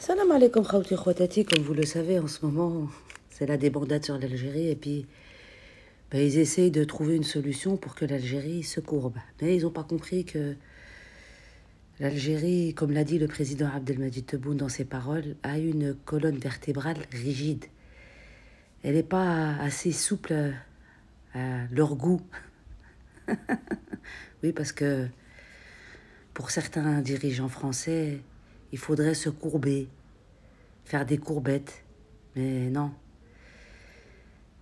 Salam alaikum khawti khwatati, comme vous le savez, en ce moment, c'est la débandade sur l'Algérie et puis ils essayent de trouver une solution pour que l'Algérie se courbe. Mais ils n'ont pas compris que l'Algérie, comme l'a dit le président Abdelmadjid Tebboune dans ses paroles, a une colonne vertébrale rigide. Elle n'est pas assez souple à leur goût. Oui, parce que pour certains dirigeants français, il faudrait se courber, faire des courbettes. Mais non.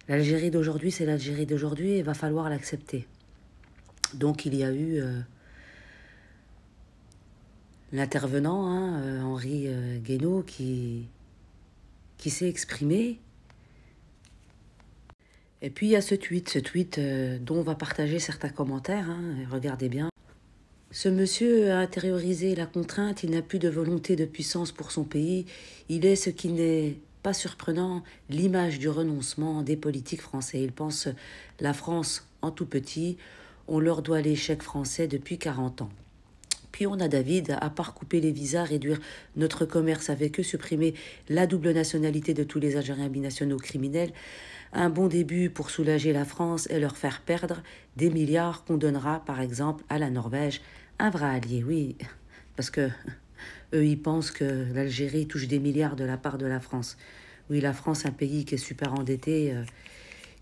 L'Algérie d'aujourd'hui, c'est l'Algérie d'aujourd'hui et il va falloir l'accepter. Donc il y a eu l'intervenant, Henri Guénaud, qui s'est exprimé. Et puis il y a ce tweet dont on va partager certains commentaires, regardez bien. Ce monsieur a intériorisé la contrainte, il n'a plus de volonté de puissance pour son pays. Il est, ce qui n'est pas surprenant, l'image du renoncement des politiques français. Il pense la France en tout petit, on leur doit l'échec français depuis 40 ans. Puis on a David, à part couper les visas, réduire notre commerce avec eux, supprimer la double nationalité de tous les Algériens binationaux criminels, un bon début pour soulager la France et leur faire perdre des milliards qu'on donnera par exemple à la Norvège, un vrai allié, oui, parce que eux ils pensent que l'Algérie touche des milliards de la part de la France. Oui, la France, un pays qui est super endetté,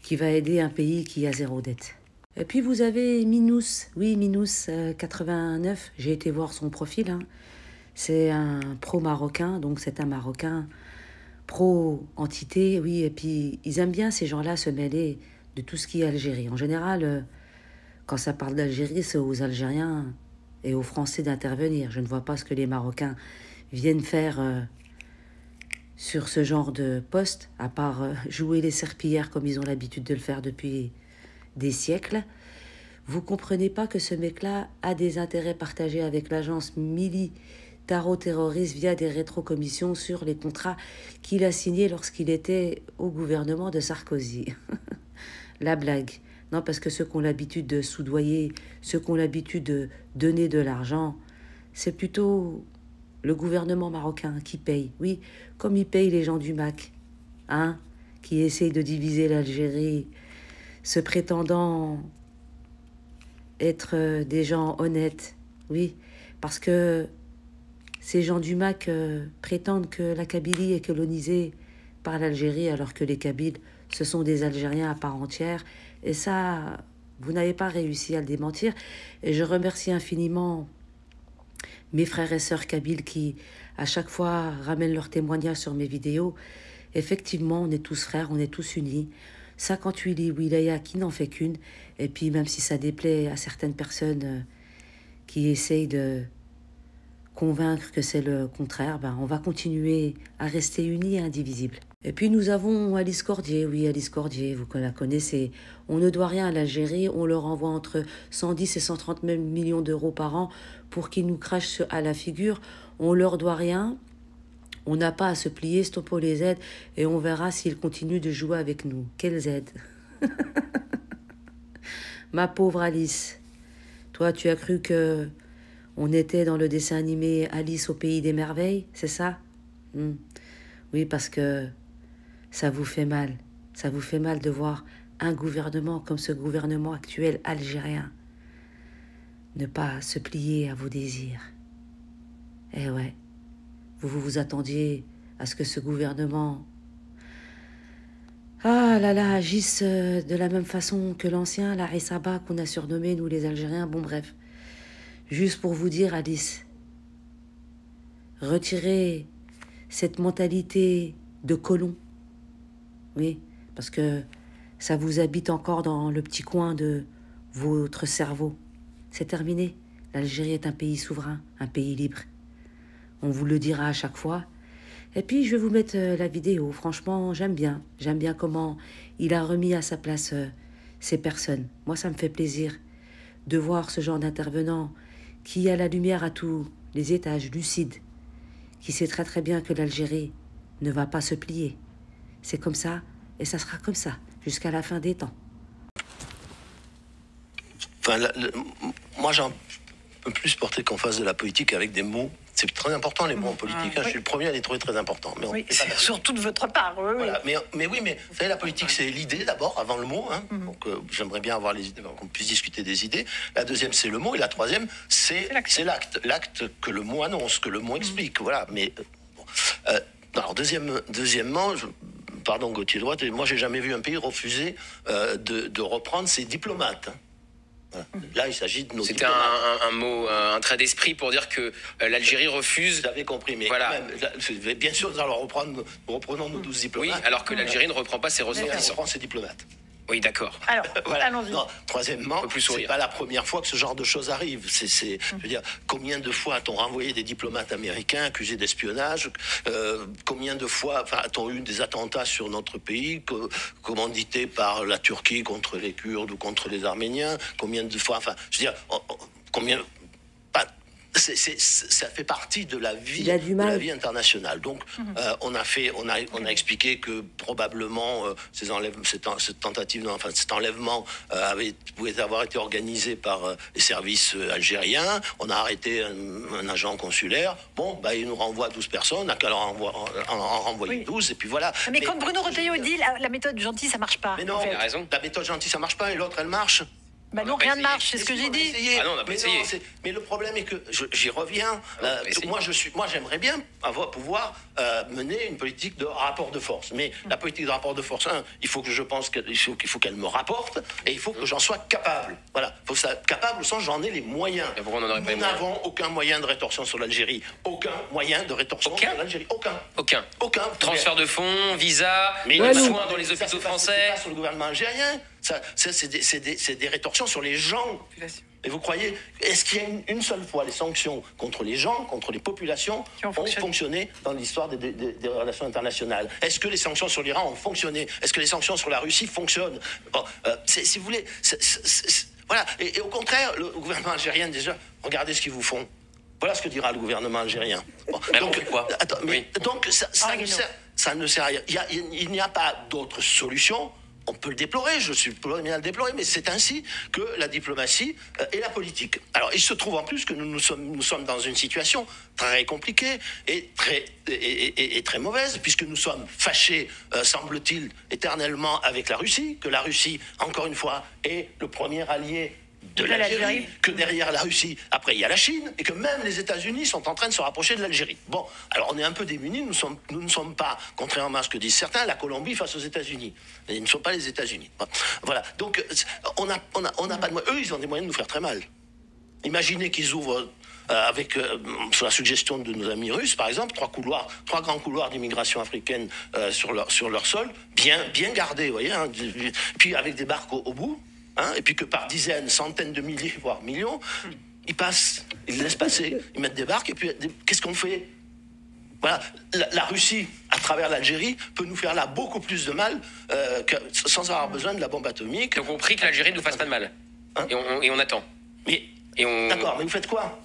qui va aider un pays qui a zéro dette. Et puis vous avez Minous, oui Minous 89, j'ai été voir son profil, c'est un pro-marocain, donc c'est un Marocain pro-entité, oui, et puis ils aiment bien ces gens-là se mêler de tout ce qui est Algérie. En général, quand ça parle d'Algérie, c'est aux Algériens et aux Français d'intervenir. Je ne vois pas ce que les Marocains viennent faire sur ce genre de poste, à part jouer les serpillères comme ils ont l'habitude de le faire depuis des siècles. Vous comprenez pas que ce mec-là a des intérêts partagés avec l'agence militaro-terroriste via des rétrocommissions sur les contrats qu'il a signés lorsqu'il était au gouvernement de Sarkozy. La blague. Non, parce que ceux qui ont l'habitude de soudoyer, ceux qui ont l'habitude de donner de l'argent, c'est plutôt le gouvernement marocain qui paye. Oui, comme il paye les gens du MAC, qui essayent de diviser l'Algérie, se prétendant être des gens honnêtes. Oui, parce que ces gens du MAC prétendent que la Kabylie est colonisée par l'Algérie, alors que les Kabyles, ce sont des Algériens à part entière. Et ça, vous n'avez pas réussi à le démentir. Et je remercie infiniment mes frères et sœurs kabyles qui, à chaque fois, ramènent leurs témoignages sur mes vidéos. Effectivement, on est tous frères, on est tous unis. 58 wilayas qui n'en fait qu'une. Et puis, même si ça déplaît à certaines personnes qui essayent de convaincre que c'est le contraire, on va continuer à rester unis et indivisibles. Et puis nous avons Alice Cordier, oui Alice Cordier, vous la connaissez. On ne doit rien à l'Algérie, on leur envoie entre 110 et 130 millions d'euros par an pour qu'ils nous crachent à la figure. On leur doit rien, on n'a pas à se plier, stoppons les aides et on verra s'ils continuent de jouer avec nous. Quelles aides? Ma pauvre Alice, toi tu as cru que on était dans le dessin animé Alice au pays des merveilles, c'est ça? Oui, parce que ça vous fait mal. Ça vous fait mal de voir un gouvernement comme ce gouvernement actuel algérien ne pas se plier à vos désirs. Eh ouais, vous attendiez à ce que ce gouvernement agisse de la même façon que l'ancien, la Issaba, qu'on a surnommé, nous les Algériens. Bon, bref. Juste pour vous dire, Alice, retirez cette mentalité de colon. Oui, parce que ça vous habite encore dans le petit coin de votre cerveau. C'est terminé. L'Algérie est un pays souverain, un pays libre. On vous le dira à chaque fois. Et puis, je vais vous mettre la vidéo. Franchement, j'aime bien. J'aime bien comment il a remis à sa place ces personnes. Moi, ça me fait plaisir de voir ce genre d'intervenant qui a la lumière à tous les étages, lucide, qui sait très très bien que l'Algérie ne va pas se plier. C'est comme ça, et ça sera comme ça, jusqu'à la fin des temps. Enfin, moi, j'en peux plus porter qu'on fasse de la politique avec des mots C'est très important, les mots en politique. Je suis le premier à les trouver très importants. Mais oui, surtout de votre part. Oui, voilà. Mais vous savez, la politique, c'est l'idée d'abord, avant le mot. Donc, j'aimerais bien avoir les idées, qu'on puisse discuter des idées. La deuxième, c'est le mot. Et la troisième, c'est l'acte. L'acte que le mot annonce, que le mot explique. Voilà. Mais, alors, deuxièmement, pardon, Gauthier Droite, moi, j'ai jamais vu un pays refuser de reprendre ses diplomates. Voilà. Là, il s'agit de nos C'était un mot, un trait d'esprit pour dire que l'Algérie refuse. Vous avez compris, mais voilà. Bien sûr, nous allons reprenons nos 12 diplomates. Oui, alors que l'Algérie ne reprend pas ses ressortissants. Elle reprend ses diplomates. Oui, d'accord. Alors, voilà. allons-y. Troisièmement, c'est pas la première fois que ce genre de choses arrive. Je veux dire, combien de fois a-t-on renvoyé des diplomates américains accusés d'espionnage? Combien de fois a-t-on eu des attentats sur notre pays, commandités par la Turquie contre les Kurdes ou contre les Arméniens? Combien de fois, je veux dire, combien... ça fait partie de la vie internationale. Donc, on a expliqué que probablement cet enlèvement pouvait avoir été organisé par les services algériens. On a arrêté un agent consulaire. Bon, il nous renvoie 12 personnes, à qu'à en renvoyer 12, et puis voilà. Mais quand Bruno Retailleau dit la méthode gentille, ça marche pas. Mais non, en fait. Il a raison. La méthode gentille, ça marche pas, et l'autre, elle marche. Non, rien ne marche, c'est ce que j'ai dit. Ah non, on n'a pas essayé. Mais le problème est que, j'y reviens, moi j'aimerais bien pouvoir mener une politique de rapport de force. Mais la politique de rapport de force, il faut qu'elle me rapporte, et il faut que j'en sois capable. Voilà, il faut que ça capable au sens j'en ai les moyens. Nous n'avons aucun moyen de rétorsion sur l'Algérie. Aucun moyen de rétorsion sur l'Algérie. Aucun. Transfert de fonds, visa, soins dans les hôpitaux français. Pas sur le gouvernement algérien. C'est des rétorsions sur les gens. Et vous croyez, est-ce qu'il y a une seule fois les sanctions contre les gens, contre les populations, ont fonctionné dans l'histoire des relations internationales? Est-ce que les sanctions sur l'Iran ont fonctionné? Est-ce que les sanctions sur la Russie fonctionnent? Si vous voulez, voilà. Et au contraire, le gouvernement algérien, déjà, regardez ce qu'ils vous font. Voilà ce que dira le gouvernement algérien. Donc, ça ne sert à rien. Il n'y a pas d'autre solution. On peut le déplorer, je suis le premier à le déplorer, mais c'est ainsi que la diplomatie et la politique. Alors, il se trouve en plus que nous sommes dans une situation très compliquée et très mauvaise, puisque nous sommes fâchés, semble-t-il, éternellement avec la Russie, que la Russie, encore une fois, est le premier allié de l'Algérie, que derrière la Russie, après il y a la Chine, et que même les États-Unis sont en train de se rapprocher de l'Algérie. Bon, alors on est un peu démunis, nous ne sommes pas, contrairement à ce que disent certains, la Colombie face aux États-Unis. Ils ne sont pas les États-Unis. Voilà, donc on n'a pas de moyens. Eux, ils ont des moyens de nous faire très mal. Imaginez qu'ils ouvrent sous la suggestion de nos amis russes, par exemple, trois grands couloirs d'immigration africaine sur leur sol, bien gardés, vous voyez, puis avec des barques au bout. Et puis que par dizaines, centaines de milliers, voire millions, ils passent, ils laissent passer, ils mettent des barques, et puis qu'est-ce qu'on fait? Voilà, la Russie, à travers l'Algérie, peut nous faire là beaucoup plus de mal sans avoir besoin de la bombe atomique. Donc on prie que l'Algérie ne nous fasse pas de mal. Et on attend. D'accord, mais vous faites quoi?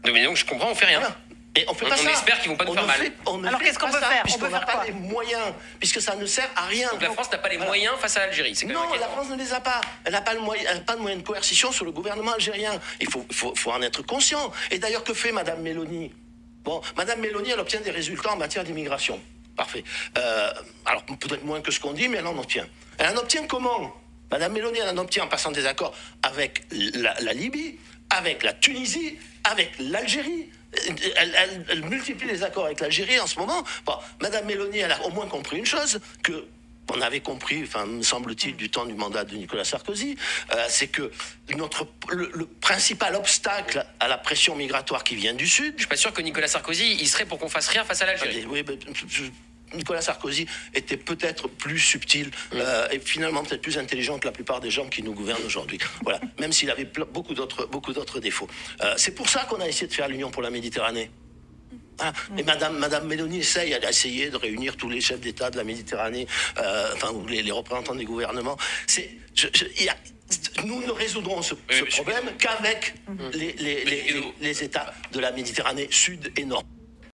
Mais donc je comprends, on fait rien. Voilà. Et on espère qu'ils vont pas nous faire mal. Alors qu'est-ce qu'on peut faire? Puisqu'on n'a pas les moyens, puisque ça ne sert à rien. Donc la France n'a pas les moyens face à l'Algérie. Non, la France ne les a pas. Elle n'a pas de moyens de coercition sur le gouvernement algérien. Il faut en être conscient. Et d'ailleurs, que fait Madame Meloni? Bon, Madame Meloni, elle obtient des résultats en matière d'immigration. Parfait. Alors peut-être moins que ce qu'on dit, mais elle en obtient. Elle en obtient comment? Madame Meloni, elle en obtient en passant des accords avec la Libye, avec la Tunisie, avec l'Algérie. Elle multiplie les accords avec l'Algérie en ce moment. Bon, Madame Meloni, elle a au moins compris une chose, que on avait compris, me semble-t-il, du temps du mandat de Nicolas Sarkozy, c'est que le principal obstacle à la pression migratoire qui vient du Sud... Je suis pas sûr que Nicolas Sarkozy, il serait pour qu'on fasse rien face à l'Algérie. Oui, Nicolas Sarkozy était peut-être plus subtil et finalement peut-être plus intelligent que la plupart des gens qui nous gouvernent aujourd'hui. Voilà, même s'il avait beaucoup d'autres défauts. C'est pour ça qu'on a essayé de faire l'Union pour la Méditerranée. Et Madame Meloni elle a essayé de réunir tous les chefs d'État de la Méditerranée, les représentants des gouvernements. Nous ne résoudrons ce problème qu'avec les États de la Méditerranée Sud et Nord.